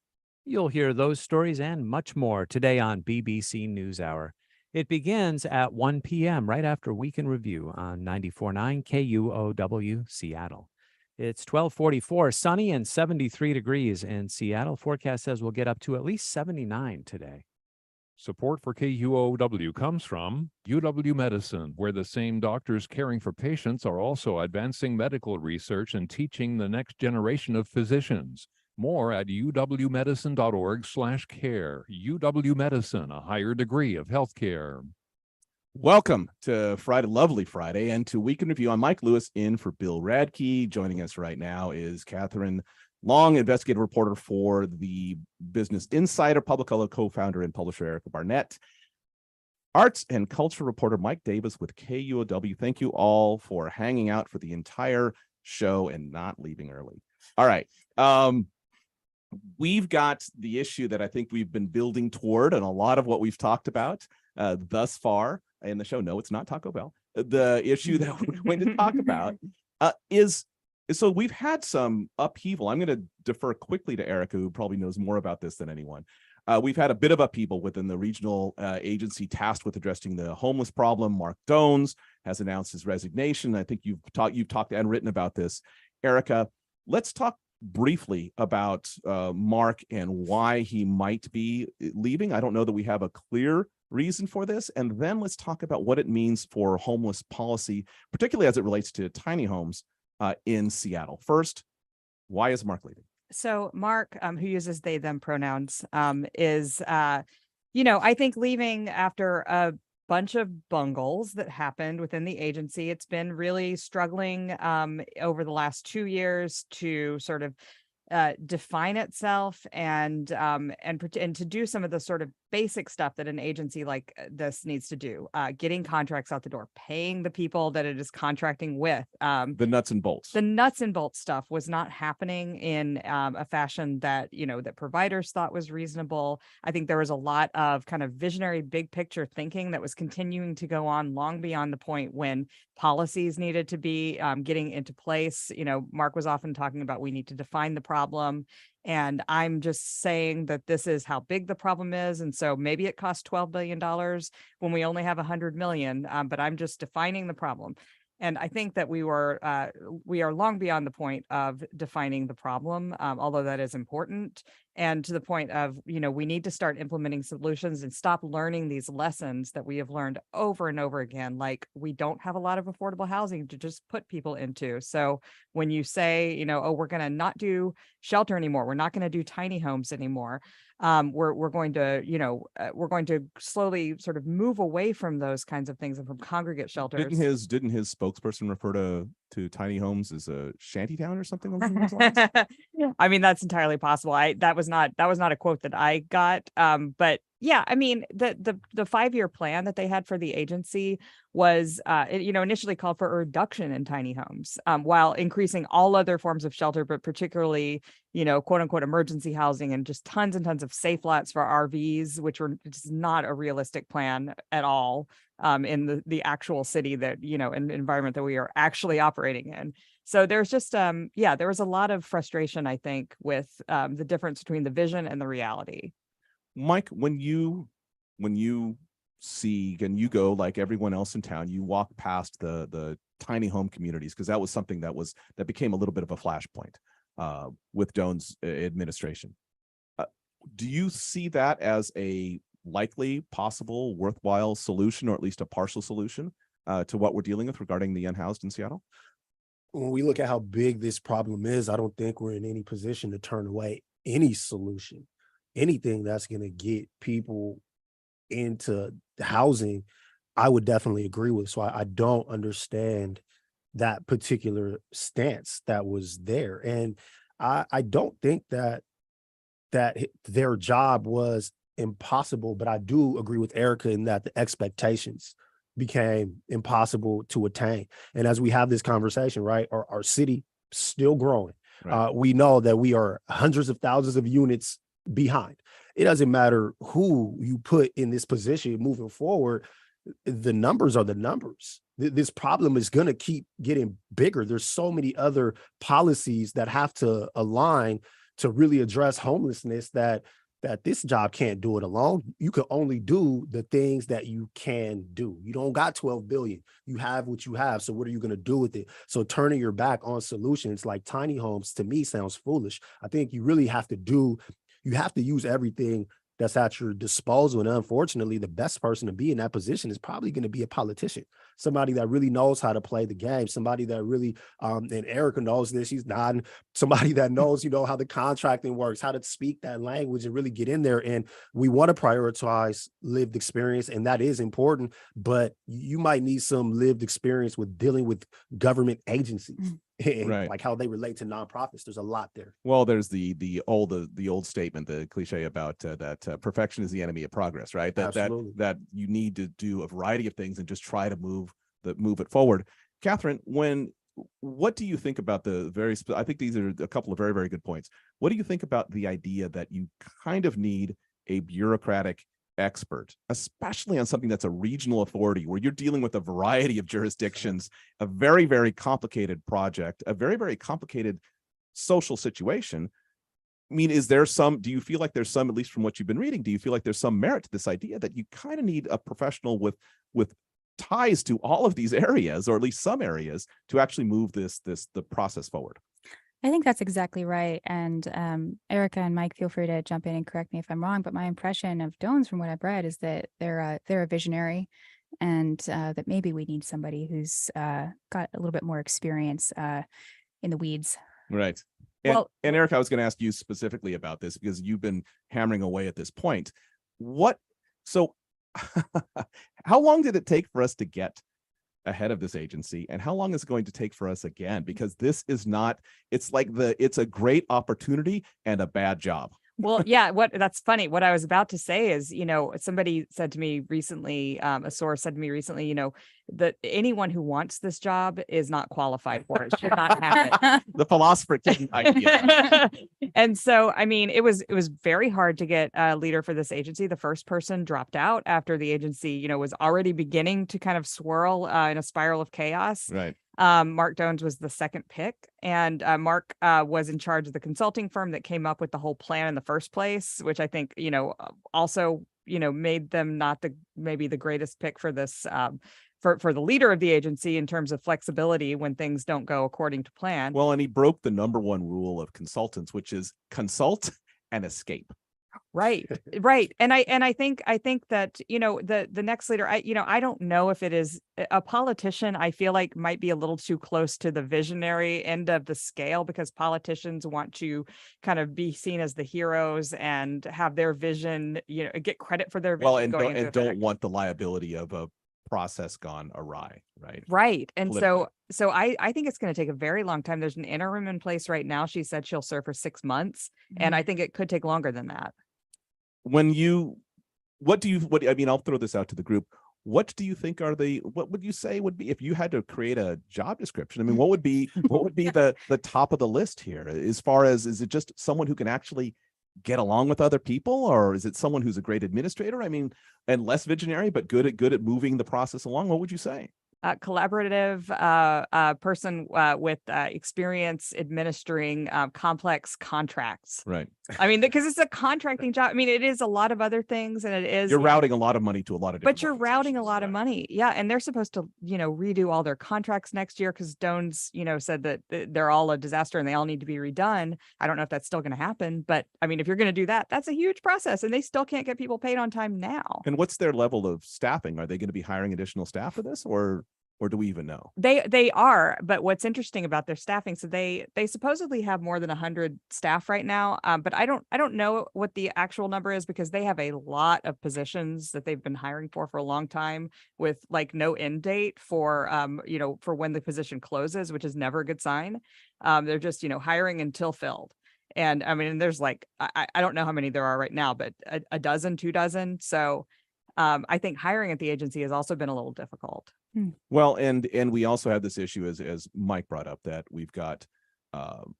You'll hear those stories and much more today on BBC NewsHour. It begins at 1 p.m. right after Week in Review on 94.9 KUOW Seattle. It's 12:44, sunny and 73 degrees in Seattle. Forecast says we'll get up to at least 79 today. Support for KUOW comes from UW Medicine, where the same doctors caring for patients are also advancing medical research and teaching the next generation of physicians. More at uwmedicine.org/care. UW Medicine, a higher degree of healthcare. Welcome to Friday, lovely Friday, and to Week in Review. I'm Mike Lewis, in for Bill Radke. Joining us right now is Katherine Long, investigative reporter for the Business Insider, Publicola co-founder and publisher Erica Barnett, arts and culture reporter Mike Davis with KUOW. Thank you all for hanging out for the entire show and not leaving early. All right. We've got the issue that I think we've been building toward, and a lot of what we've talked about thus far in the show. No, it's not Taco Bell. The issue that we're going to talk about is so we've had some upheaval. I'm going to defer quickly to Erica, who probably knows more about this than anyone. We've had a bit of upheaval within the regional agency tasked with addressing the homeless problem. Mark Dones has announced his resignation. I think you've talked and written about this. Erica, let's talk briefly about Mark and why he might be leaving. I don't know that we have a clear reason for this. And then let's talk about what it means for homeless policy, particularly as it relates to tiny homes in Seattle. First, why is Mark leaving? So Mark, who uses they, them pronouns, is, I think leaving after a bunch of bungles that happened within the agency. It's been really struggling over the last 2 years to sort of define itself and to do some of the sort of basic stuff that an agency like this needs to do, getting contracts out the door, paying the people that it is contracting with. The nuts and bolts. The nuts and bolts stuff was not happening in a fashion that, that providers thought was reasonable. I think there was a lot of kind of visionary big picture thinking that was continuing to go on long beyond the point when policies needed to be getting into place. Mark was often talking about we need to define the problem. And I'm just saying that this is how big the problem is. And so maybe it costs $12 billion when we only have 100 million, but I'm just defining the problem. And I think that we are long beyond the point of defining the problem, although that is important. And to the point of, we need to start implementing solutions and stop learning these lessons that we have learned over and over again. Like, we don't have a lot of affordable housing to just put people into. So when you say, oh, we're going to not do shelter anymore, we're not going to do tiny homes anymore, we're going to slowly sort of move away from those kinds of things and from congregate shelters. Didn't his spokesperson refer to tiny homes as a shantytown or something along those lines? I mean, that's entirely possible. That was not a quote that I got. But yeah, I mean, the 5-year plan that they had for the agency was, initially called for a reduction in tiny homes, while increasing all other forms of shelter, but particularly, quote unquote, emergency housing and just tons and tons of safe lots for RVs, which were just not a realistic plan at all, in the actual city that, and environment that we are actually operating in. So there's just, there was a lot of frustration, I think, with the difference between the vision and the reality. Mike, when you see, and you go like everyone else in town, you walk past the tiny home communities, because that was something that became a little bit of a flashpoint with Doan's administration. Do you see that as a likely, possible, worthwhile solution, or at least a partial solution to what we're dealing with regarding the unhoused in Seattle? When we look at how big this problem is, I don't think we're in any position to turn away any solution, anything that's going to get people into housing. I would definitely agree with. So I don't understand that particular stance that was there. And I don't think that their job was impossible, but I do agree with Erica in that the expectations became impossible to attain. And as we have this conversation, right, our city still growing. Right. We know that we are hundreds of thousands of units behind. It doesn't matter who you put in this position moving forward. The numbers are the numbers. This problem is going to keep getting bigger. There's so many other policies that have to align to really address homelessness that this job can't do it alone. You can only do the things that you can do. You don't got 12 billion. You have what you have. So what are you going to do with it? So turning your back on solutions like tiny homes, to me, sounds foolish. I think you really have to use everything that's at your disposal. And unfortunately, the best person to be in that position is probably going to be a politician, somebody that really knows how to play the game, somebody that really, and Erica knows this, she's nodding, somebody that knows, how the contracting works, how to speak that language and really get in there. And we want to prioritize lived experience, and that is important, but you might need some lived experience with dealing with government agencies. Right. Like how they relate to nonprofits. There's a lot there. Well, there's the old statement, the cliche about that perfection is the enemy of progress, right? That you need to do a variety of things and just try to move it forward. Katherine, what do you think about I think these are a couple of very, very good points. What do you think about the idea that you kind of need a bureaucratic expert, especially on something that's a regional authority where you're dealing with a variety of jurisdictions, a very, very complicated project, a very, very complicated social situation? I mean, do you feel like there's some, at least from what you've been reading, do you feel like there's some merit to this idea that you kind of need a professional with ties to all of these areas, or at least some areas, to actually move the process forward? I think that's exactly right. And Erica and Mike, feel free to jump in and correct me if I'm wrong. But my impression of Doan's, from what I've read, is that they're a visionary. and that maybe we need somebody who's got a little bit more experience in the weeds. Right. And, Well- and Eric, I was going to ask you specifically about this because you've been hammering away at this point. So how long did it take for us to get ahead of this agency, and how long is it going to take for us again? Because this is not, it's a great opportunity and a bad job. Well, yeah, that's funny. What I was about to say is, somebody said to me recently, a source said to me recently, that anyone who wants this job is not qualified for it, should not have it. The philosopher king idea. And so, I mean, it was very hard to get a leader for this agency. The first person dropped out after the agency, was already beginning to kind of swirl in a spiral of chaos. Right. Mark Jones was the second pick, and Mark was in charge of the consulting firm that came up with the whole plan in the first place, which I think, also, made them not maybe the greatest pick for this, for the leader of the agency in terms of flexibility when things don't go according to plan. Well, and he broke the number one rule of consultants, which is consult and escape. Right. And I think that, the next leader, I don't know if it is a politician. I feel like might be a little too close to the visionary end of the scale, because politicians want to kind of be seen as the heroes and have their vision, get credit for their vision. Well, and don't want the liability of a process gone awry. Right. And so I think it's going to take a very long time. There's an interim in place right now. She said she'll serve for 6 months, and I think it could take longer than that. I'll throw this out to the group. What do you think what would you say would be, if you had to create a job description? I mean, what would be the top of the list here, as far as, is it just someone who can actually get along with other people, or is it someone who's a great administrator? I mean, and less visionary, but good at moving the process along. What would you say? Collaborative person with experience administering complex contracts. Right. I mean, because it's a contracting job. I mean, it is a lot of other things, and it is. You're routing a lot of money to a lot of different. But you're routing a lot of money. Yeah. And they're supposed to, redo all their contracts next year, because Doan's, said that they're all a disaster and they all need to be redone. I don't know if that's still going to happen. But I mean, if you're going to do that, that's a huge process, and they still can't get people paid on time now. And what's their level of staffing? Are they going to be hiring additional staff for this, or do we even know? They are, but what's interesting about their staffing, so they supposedly have more than 100 staff right now, but I don't know what the actual number is, because they have a lot of positions that they've been hiring for a long time, with like no end date for for when the position closes, which is never a good sign. They're just hiring until filled. And I mean, there's like I don't know how many there are right now, but a dozen, 2 dozen. So I think hiring at the agency has also been a little difficult. Well, and we also have this issue, as Mike brought up, that we've got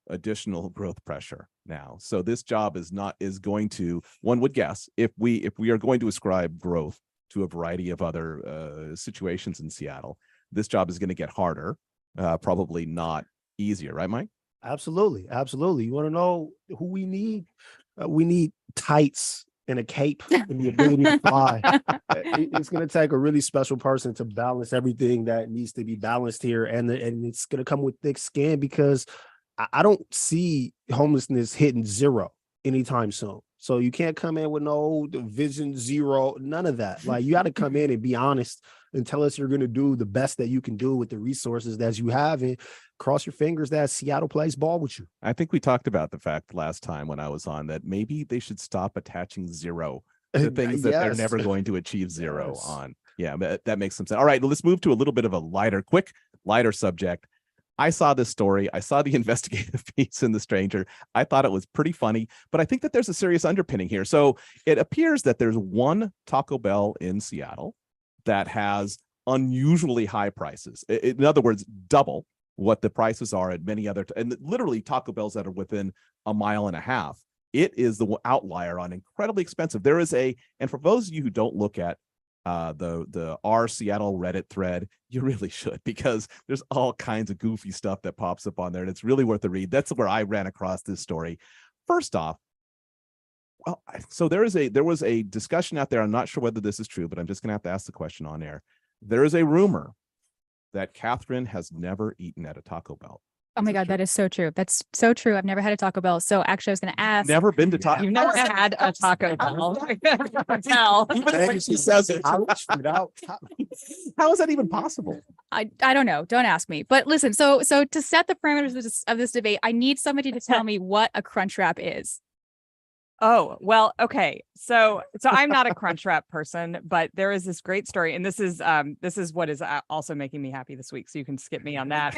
additional growth pressure now. So this job is going to, one would guess, if we are going to ascribe growth to a variety of other situations in Seattle, this job is going to get harder, probably not easier, right, Mike? Absolutely. You want to know who we need? We need tights and a cape and the ability to fly. It's going to take a really special person to balance everything that needs to be balanced here, and it's going to come with thick skin, because I don't see homelessness hitting zero anytime soon. So you can't come in with no vision zero, none of that. Like, you got to come in and be honest and tell us you're going to do the best that you can do with the resources that you have, and cross your fingers that Seattle plays ball with you. I think we talked about the fact last time when I was on that maybe they should stop attaching zero to things that they're never going to achieve zero on. Yeah, that makes some sense. All right, let's move to a little bit of a lighter subject. I saw this story. I saw the investigative piece in The Stranger. I thought it was pretty funny, but I think that there's a serious underpinning here. So it appears that there's one Taco Bell in Seattle that has unusually high prices. In other words, double what the prices are at many other, and literally Taco Bells that are within a mile and a half. It is the outlier on incredibly expensive. There is and for those of you who don't look at the our Seattle Reddit thread, you really should, because there's all kinds of goofy stuff that pops up on there, and it's really worth a read. That's where I ran across this story. First off, well, so there was a discussion out there. I'm not sure whether this is true, but I'm just gonna have to ask the question on air. There is a rumor that Katherine has never eaten at a Taco Bell. Oh my God, that is so true. That's so true. I've never had a Taco Bell. So actually I was going to ask. Never been to Taco. You've never had a Taco Bell. Hotel. Even when she says it, how is that even possible? I don't know. Don't ask me. But listen, so to set the parameters of this debate, I need somebody to tell me what a Crunchwrap is. Oh, well, okay. So I'm not a Crunchwrap person, but there is this great story, and this is what is also making me happy this week. So you can skip me on that.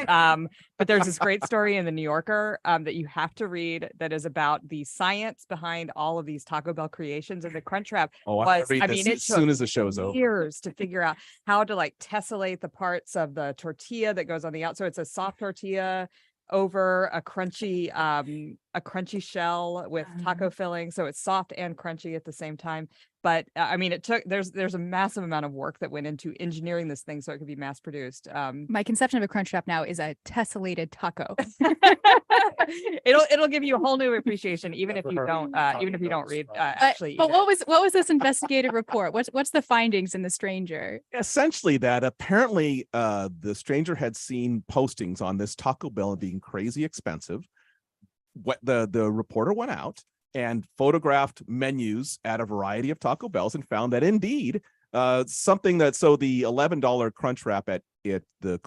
But there's this great story in the New Yorker that you have to read that is about the science behind all of these Taco Bell creations, and the Crunchwrap I mean, it as soon as the show's over. years to figure out how to like tessellate the parts of the tortilla that goes on the outside. So it's a soft tortilla over a crunchy shell with taco filling, so it's soft and crunchy at the same time. But I mean, there's a massive amount of work that went into engineering this thing so it could be mass produced. My conception of a Crunchwrap now is a tessellated taco. It'll give you a whole new appreciation, even if you don't read. But what was this investigative report? What's the findings in The Stranger? Essentially, that apparently the Stranger had seen postings on this Taco Bell being crazy expensive. What the reporter went out and photographed menus at a variety of Taco Bells and found that indeed something that the $11 Crunchwrap at the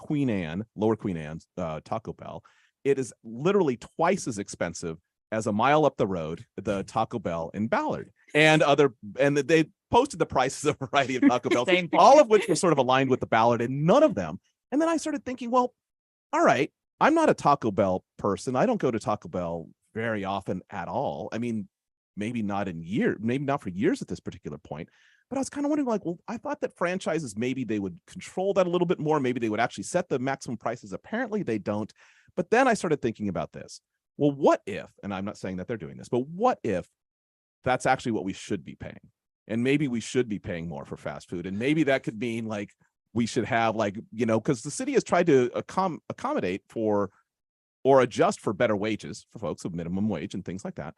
Lower Queen Anne's Taco Bell, it is literally twice as expensive as a mile up the road, the Taco Bell in Ballard, and they posted the prices of a variety of Taco Bells, all of which were sort of aligned with the Ballard, and none of them. And then I started thinking, well, all right, I'm not a Taco Bell person. I don't go to Taco Bell very often at all. I mean, maybe not for years at this particular point. But I was kind of wondering, like, well, I thought that franchises, maybe they would control that a little bit more. Maybe they would actually set the maximum prices. Apparently they don't. But then I started thinking about this. Well, what if, and I'm not saying that they're doing this, but what if that's actually what we should be paying? And maybe we should be paying more for fast food. And maybe that could mean like we should have because the city has tried to accommodate for or adjust for better wages for folks with minimum wage and things like that.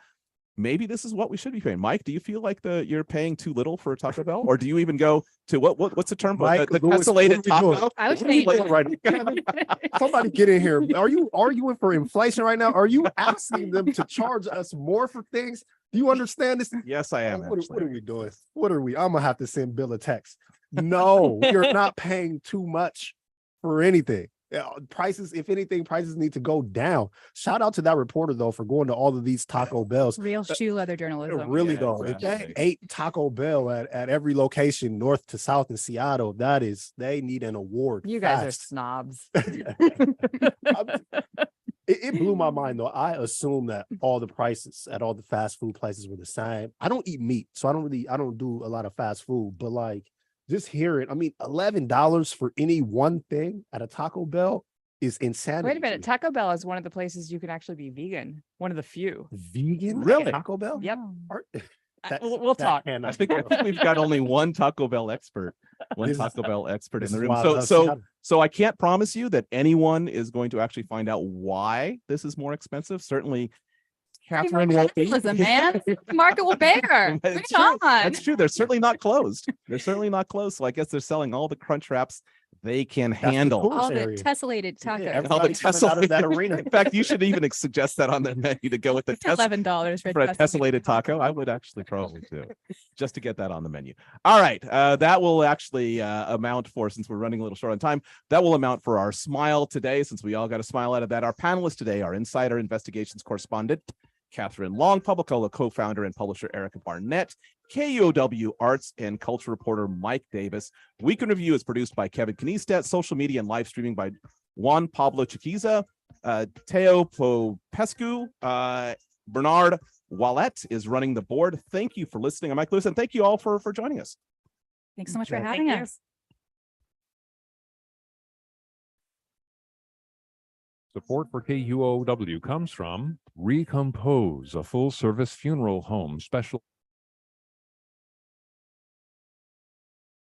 Maybe this is what we should be paying. Mike, do you feel like you're paying too little for a Taco Bell, or do you even go to what's the term? Mike, the Louis, tessellated taco? I was saying, Somebody get in here. Are you arguing for inflation right now? Are you asking them to charge us more for things? Do you understand this? Yes, I am. What are we doing? What are we? I'm gonna have to send Bill a text. No, you're not paying too much for anything. Prices, if anything, prices need to go down. Shout out to that reporter though for going to all of these Taco Bells. real shoe leather journalism. Really Yeah, though, if they ate Taco Bell at every location, north to south in Seattle, they need an award. You guys are fast. snobs. It blew my mind though. I assume that all the prices at all the fast food places were the same. I don't eat meat, so I don't do a lot of fast food, but like just hearing, I mean, $11 for any one thing at a Taco Bell is insanity. Wait a minute. Taco Bell is one of the places you can actually be vegan. One of the few. Vegan? Really? Taco Bell? Yep. We'll talk. I think we've got only one Taco Bell expert in the room. So I can't promise you that anyone is going to actually find out why this is more expensive. Certainly, Katherine won't be. Man, the market will bear. Bring it on. That's true. They're certainly not closed. So I guess they're selling all the Crunchwraps they can handle. All the tessellated tacos. All the tessellated that arena. In fact, you should even suggest that on their menu to go with the $11 for a tessellated taco. I would actually probably do, just to get that on the menu. All right, that will actually amount for, since we're running a little short on time, that will amount for our smile today, since we all got a smile out of that. Our panelists today are Insider Investigations correspondent Katherine Long, Publicola co-founder and publisher Erica Barnett, KUOW arts and culture reporter Mike Davis. Week in Review is produced by Kevin Kniestet, social media and live streaming by Juan Pablo Chiquiza, Teo Popescu, Bernard Wallet is running the board. Thank you for listening. I'm Mike Lewis, and thank you all for joining us. Thanks so much for having us. Support for KUOW comes from Recompose, a full-service funeral home special